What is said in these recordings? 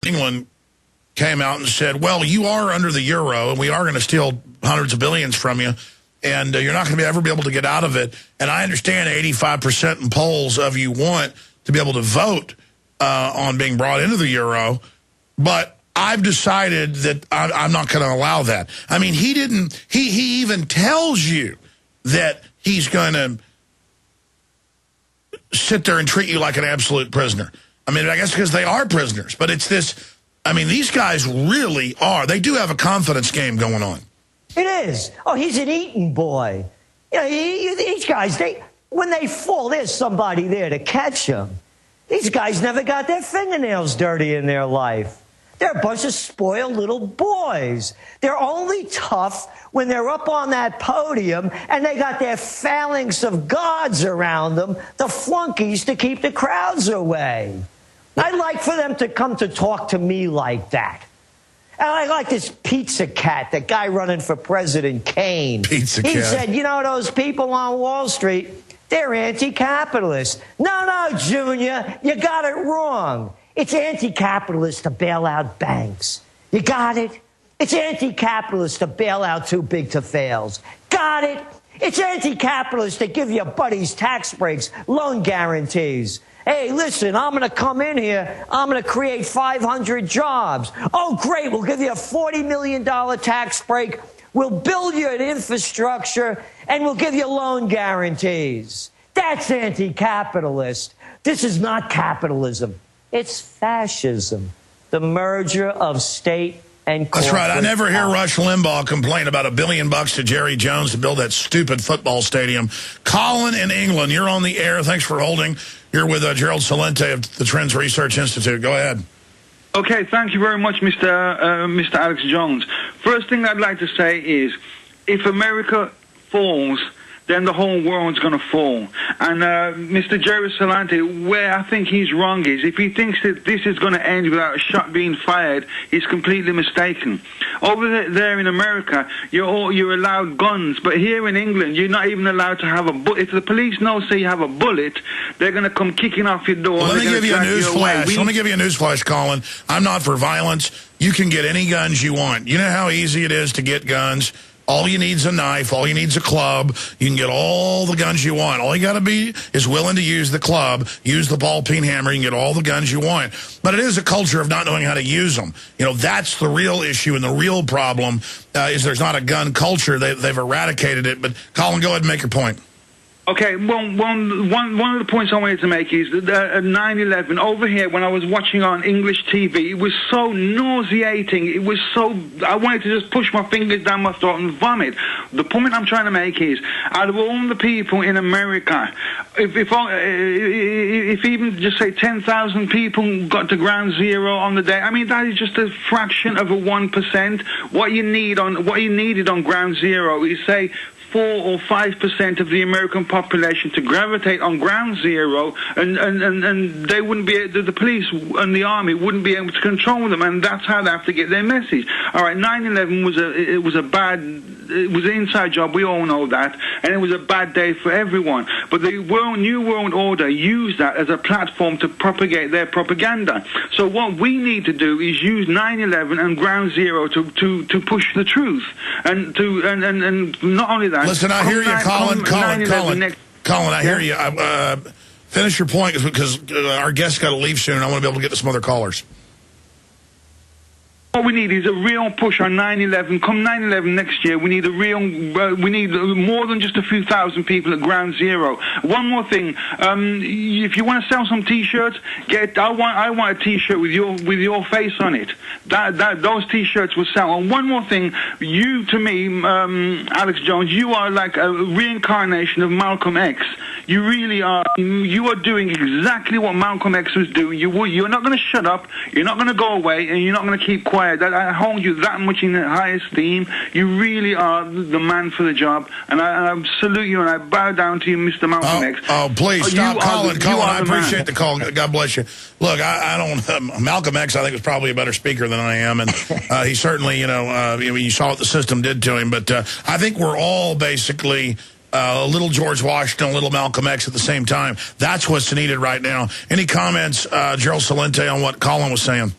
England came out and said, well, you are under the euro, and we are going to steal hundreds of billions from you, and you're not going to ever be able to get out of it. And I understand 85% in polls of you want to be able to vote on being brought into the euro, but I've decided that I'm not going to allow that. I mean, he even tells you that he's going to sit there and treat you like an absolute prisoner. I mean, I guess because they are prisoners, but it's this, I mean, these guys really are. They do have a confidence game going on. It is. Oh, he's an Eton boy. You know, these guys, when they fall, there's somebody there to catch them. These guys never got their fingernails dirty in their life. They're a bunch of spoiled little boys. They're only tough when they're up on that podium and they got their phalanx of guards around them, the flunkies, to keep the crowds away. I'd like for them to come to talk to me like that. And I like this Pizza Cat, the guy running for President Kane. Pizza Cat. He said, you know, those people on Wall Street, they're anti-capitalist. No, Junior, you got it wrong. It's anti-capitalist to bail out banks. You got it? It's anti-capitalist to bail out too big to fails. Got it? It's anti-capitalist to give your buddies tax breaks, loan guarantees. Hey, listen, I'm going to come in here. I'm going to create 500 jobs. Oh, great. We'll give you a $40 million tax break. We'll build you an infrastructure, and we'll give you loan guarantees. That's anti-capitalist. This is not capitalism. It's fascism, the merger of state and corporate. That's right. I never hear Rush Limbaugh complain about $1 billion to Jerry Jones to build that stupid football stadium. Colin in England, you're on the air. Thanks for holding. You're with Gerald Celente of the Trends Research Institute. Go ahead. Okay, thank you very much, Mr. Alex Jones. First thing I'd like to say is, if America falls, then the whole world's going to fall. And Mr. Jerry Celente, where I think he's wrong is, if he thinks that this is going to end without a shot being fired, he's completely mistaken. Over there in America, you're allowed guns, but here in England, you're not even allowed to have a bullet. If the police know, say you have a bullet, they're going to come kicking off your door. Well, let me give you a news flash. Let me give you a news flash, Colin. I'm not for violence. You can get any guns you want. You know how easy it is to get guns? All you need is a knife. All you need is a club. You can get all the guns you want. All you got to be is willing to use the club, use the ball-peen hammer. You can get all the guns you want. But it is a culture of not knowing how to use them. You know, that's the real issue and the real problem is there's not a gun culture. They've eradicated it. But, Colin, go ahead and make your point. Okay, well, one of the points I wanted to make is that at 9/11, over here, when I was watching on English TV, it was so nauseating. It was so, I wanted to just push my fingers down my throat and vomit. The point I'm trying to make is, out of all the people in America, if even just say 10,000 people got to ground zero on the day, I mean, that is just a fraction of a 1%. What you needed on ground zero is, say, 4 or 5% of the American population to gravitate on ground zero, and they wouldn't be, the police and the army wouldn't be able to control them, and that's how they have to get their message. All right, 9/11 was an inside job. We all know that, and it was a bad day for everyone. But the New World Order used that as a platform to propagate their propaganda. So what we need to do is use 9/11 and ground zero to push the truth, and not only that. Listen, I hear you, Colin. Colin, I hear you. Finish your point because our guest's got to leave soon, and I want to be able to get to some other callers. What we need is a real push on 9/11. Come 9/11 next year, we need we need more than just a few thousand people at ground zero. One more thing, if you want to sell some T-shirts, I want a T-shirt with your face on it. Those T-shirts will sell. And one more thing, you to me, Alex Jones, you are like a reincarnation of Malcolm X. You really are. You are doing exactly what Malcolm X was doing. You're not going to shut up. You're not going to go away, and you're not going to keep quiet. I hold you that much in the high esteem. You really are the man for the job, and I salute you, and I bow down to you, Mr. Malcolm X. Oh, please stop, Colin. I appreciate the call. God bless you. Look, I don't. Malcolm X, I think, was probably a better speaker than I am, and he certainly, you saw what the system did to him. But I think we're all basically a little George Washington, a little Malcolm X at the same time. That's what's needed right now. Any comments, Gerald Celente, on what Colin was saying?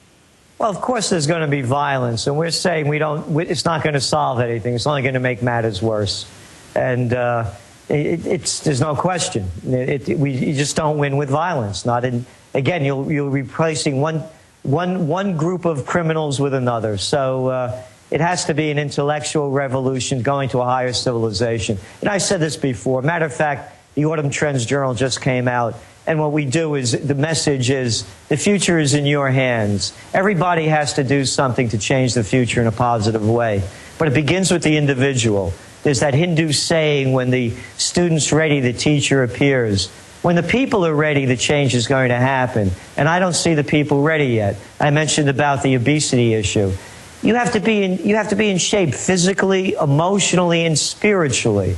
Well, of course there's going to be violence, and we're saying it's not going to solve anything. It's only going to make matters worse. And there's no question. You just don't win with violence. Again, you're replacing one group of criminals with another. So it has to be an intellectual revolution going to a higher civilization. And I said this before. Matter of fact, the Autumn Trends Journal just came out. And what we do is, the message is, the future is in your hands. Everybody has to do something to change the future in a positive way. But it begins with the individual. There's that Hindu saying, when the student's ready, the teacher appears. When the people are ready, the change is going to happen. And I don't see the people ready yet. I mentioned about the obesity issue. You have to be in shape physically, emotionally, and spiritually.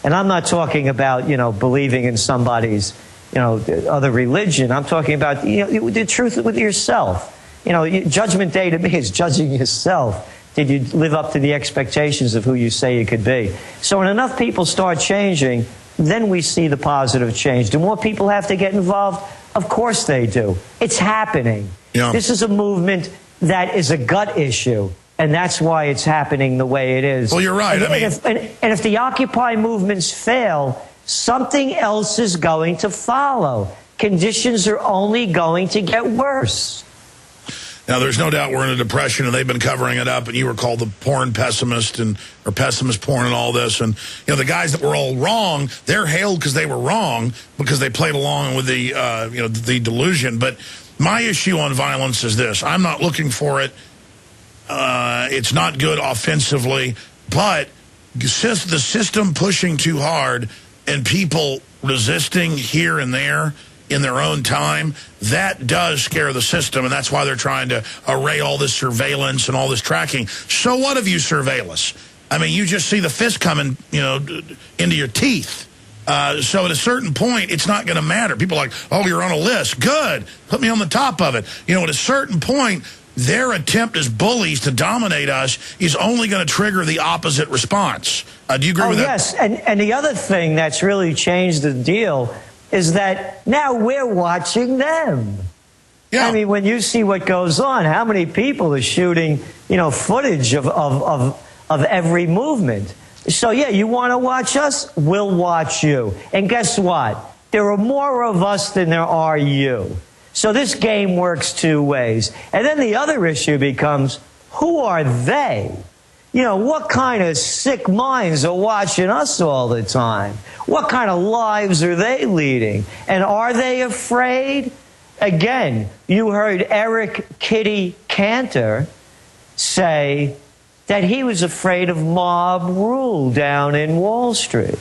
And I'm not talking about, believing in somebody's, other religion. I'm talking about, the truth with yourself. Judgment Day to me is judging yourself. Did you live up to the expectations of who you say you could be? So when enough people start changing, then we see the positive change. Do more people have to get involved? Of course they do. It's happening. Yeah. This is a movement that is a gut issue, and that's why it's happening the way it is. Well, you're right. And if the Occupy movements fail, something else is going to follow. Conditions are only going to get worse. Now, there's no doubt we're in a depression, and they've been covering it up, and you were called the porn pessimist or pessimist porn and all this. And, the guys that were all wrong, they're hailed because they were wrong, because they played along with the, the delusion. But my issue on violence is this. I'm not looking for it. It's not good offensively. But the system pushing too hard and people resisting here and there in their own time, that does scare the system, and that's why they're trying to array all this surveillance and all this tracking. So what if you surveil us? I mean, you just see the fist coming, into your teeth. So at a certain point, it's not going to matter. People are like, oh, you're on a list. Good. Put me on the top of it. At a certain point, their attempt as bullies to dominate us is only going to trigger the opposite response. Do you agree with that? Yes, and the other thing that's really changed the deal is that now we're watching them. Yeah. I mean, when you see what goes on, how many people are shooting, footage of every movement? So, yeah, you want to watch us? We'll watch you. And guess what? There are more of us than there are you. So this game works two ways. And then the other issue becomes, who are they? What kind of sick minds are watching us all the time? What kind of lives are they leading? And are they afraid? Again, you heard Eric Kitty Cantor say that he was afraid of mob rule down in Wall Street.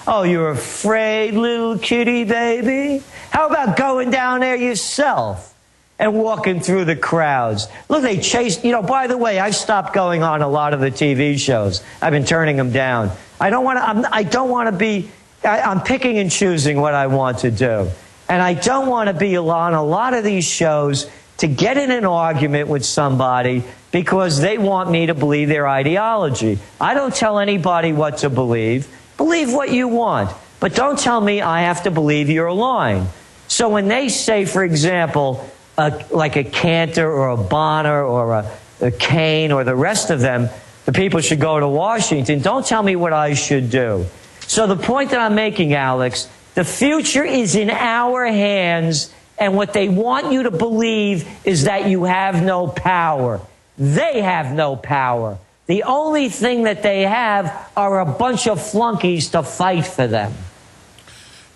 Oh, you're afraid, little kitty baby? How about going down there yourself and walking through the crowds? Look, they chased, by the way, I stopped going on a lot of the TV shows. I've been turning them down. I don't want to be, I'm picking and choosing what I want to do. And I don't want to be on a lot of these shows to get in an argument with somebody because they want me to believe their ideology. I don't tell anybody what to believe. Believe what you want. But don't tell me I have to believe your line. So when they say, for example, like a Cantor or a Bonner or a Kane or the rest of them, the people should go to Washington, don't tell me what I should do. So the point that I'm making, Alex, the future is in our hands, and what they want you to believe is that you have no power. They have no power. The only thing that they have are a bunch of flunkies to fight for them.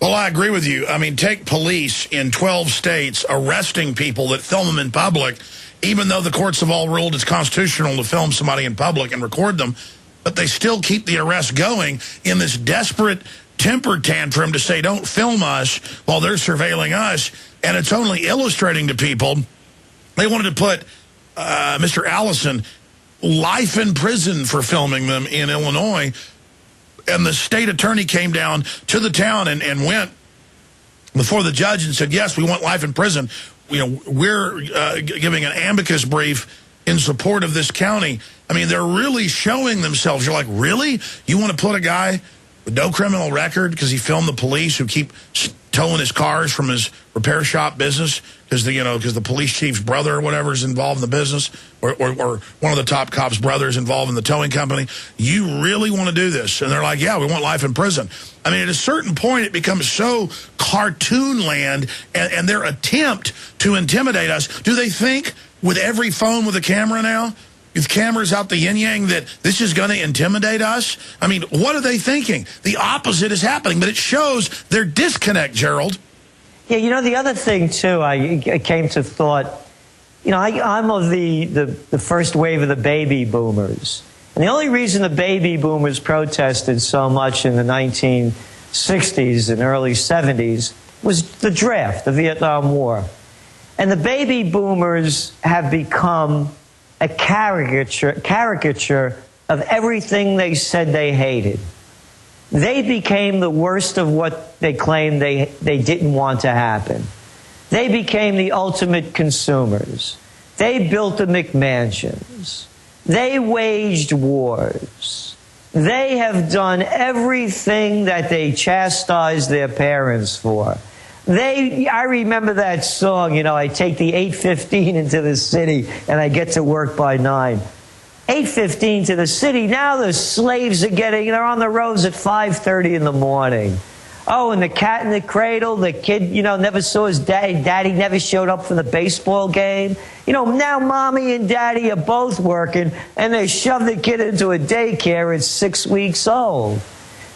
Well, I agree with you. I mean, take police in 12 states arresting people that film them in public, even though the courts have all ruled it's constitutional to film somebody in public and record them, but they still keep the arrest going in this desperate temper tantrum to say, don't film us while they're surveilling us. And it's only illustrating to people. They wanted to put Mr. Allison life in prison for filming them in Illinois. And the state attorney came down to the town and went before the judge and said, yes, we want life in prison. We're giving an amicus brief in support of this county. I mean, they're really showing themselves. You're like, really? You want to put a guy with no criminal record because he filmed the police who keep towing his cars from his repair shop business because the police chief's brother or whatever is involved in the business, or one of the top cops' brothers involved in the towing company. You really want to do this? And they're like, yeah, we want life in prison. I mean, at a certain point, it becomes so cartoon land, and their attempt to intimidate us. Do they think with every phone with a camera now, with cameras out the yin-yang, that this is going to intimidate us? I mean, what are they thinking? The opposite is happening, but it shows their disconnect, Gerald. Yeah, the other thing, too, I came to thought, I'm of the first wave of the baby boomers. And the only reason the baby boomers protested so much in the 1960s and early 70s was the draft, the Vietnam War. And the baby boomers have become a caricature of everything they said they hated. They became the worst of what they claimed they didn't want to happen. They became the ultimate consumers. They built the McMansions. They waged wars. They have done everything that they chastised their parents for. I remember that song, I take the 8:15 into the city and I get to work by 9. 8:15 to the city. Now the slaves they're on the roads at 5:30 in the morning. Oh, and the cat in the cradle, the kid, never saw his daddy. Daddy never showed up for the baseball game. Now mommy and daddy are both working, and they shove the kid into a daycare at 6 weeks old.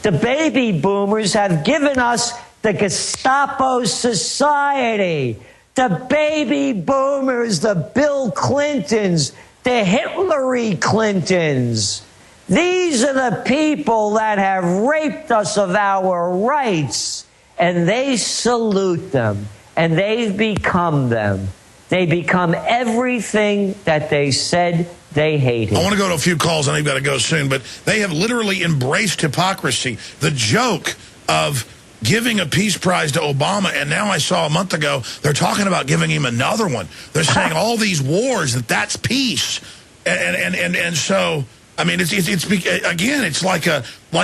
The baby boomers have given us the Gestapo society. The baby boomers, the Bill Clintons, the Hillary Clintons. These are the people that have raped us of our rights, and they salute them, and they've become them. They become everything that they said they hated. I want to go to a few calls. I know you've got to go soon, but they have literally embraced hypocrisy. The joke of giving a peace prize to Obama, and now I saw a month ago they're talking about giving him another one. They're saying all these wars, that's peace. And so, I mean, it's again, it's like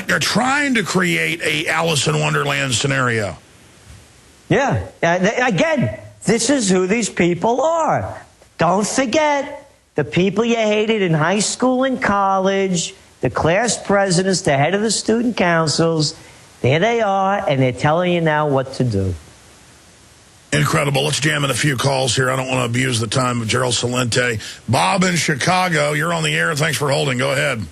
they're trying to create a Alice in Wonderland scenario. Yeah. Again, this is who these people are. Don't forget the people you hated in high school and college, the class presidents, the head of the student councils. There they are, and they're telling you now what to do. Incredible. Let's jam in a few calls here. I don't want to abuse the time of Gerald Celente. Bob in Chicago, you're on the air. Thanks for holding. Go ahead.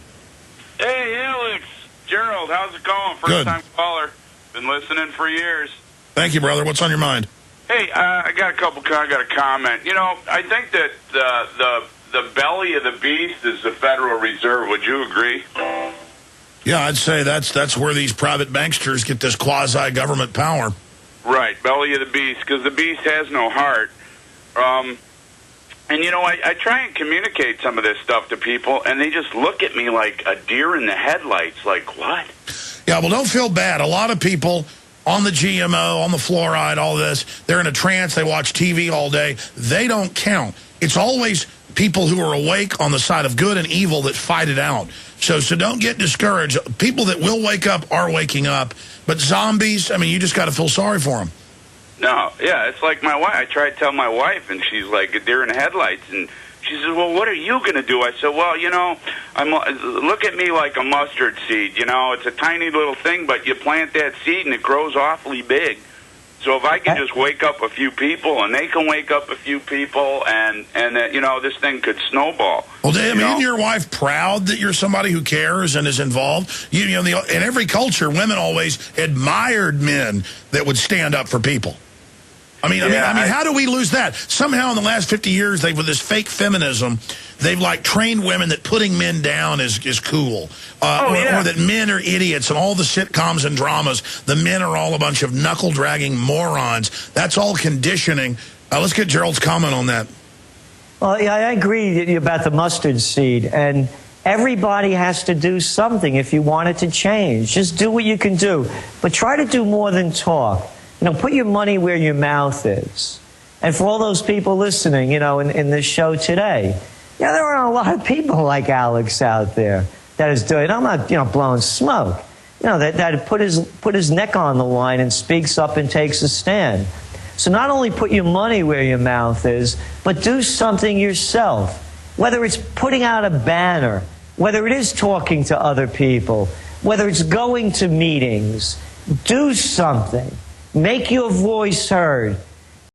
Hey, Alex. Gerald, how's it going? First-time caller. Been listening for years. Thank you, brother. What's on your mind? Hey, I got a comment. I think that the belly of the beast is the Federal Reserve. Would you agree? Yeah, I'd say that's where these private banksters get this quasi-government power. Right, belly of the beast, because the beast has no heart. And, I try and communicate some of this stuff to people, and they just look at me like a deer in the headlights, like, what? Yeah, well, don't feel bad. A lot of people on the GMO, on the fluoride, all this, they're in a trance, they watch TV all day. They don't count. It's always people who are awake on the side of good and evil that fight it out. So don't get discouraged. People that will wake up are waking up. But zombies, I mean, you just got to feel sorry for them. No, yeah, it's like my wife. I tried to tell my wife, and she's like a deer in the headlights. And she says, well, what are you going to do? I said, well, look at me like a mustard seed. It's a tiny little thing, but you plant that seed, and it grows awfully big. So if I can just wake up a few people, and they can wake up a few people, and this thing could snowball. Well, isn't your wife proud that you're somebody who cares and is involved? In every culture, women always admired men that would stand up for people. I mean, how do we lose that? Somehow in the last 50 years, with this fake feminism, they've trained women that putting men down is cool. Or that men are idiots, and all the sitcoms and dramas, the men are all a bunch of knuckle-dragging morons. That's all conditioning. Let's get Gerald's comment on that. Well, yeah, I agree about the mustard seed. And everybody has to do something if you want it to change. Just do what you can do. But try to do more than talk. Put your money where your mouth is. And for all those people listening, in this show today, there are a lot of people like Alex out there that is doing. I'm not, blowing smoke. you know, that put his neck on the line and speaks up and takes a stand. So not only put your money where your mouth is, but do something yourself. Whether it's putting out a banner, whether it is talking to other people, whether it's going to meetings, do something. Make your voice heard.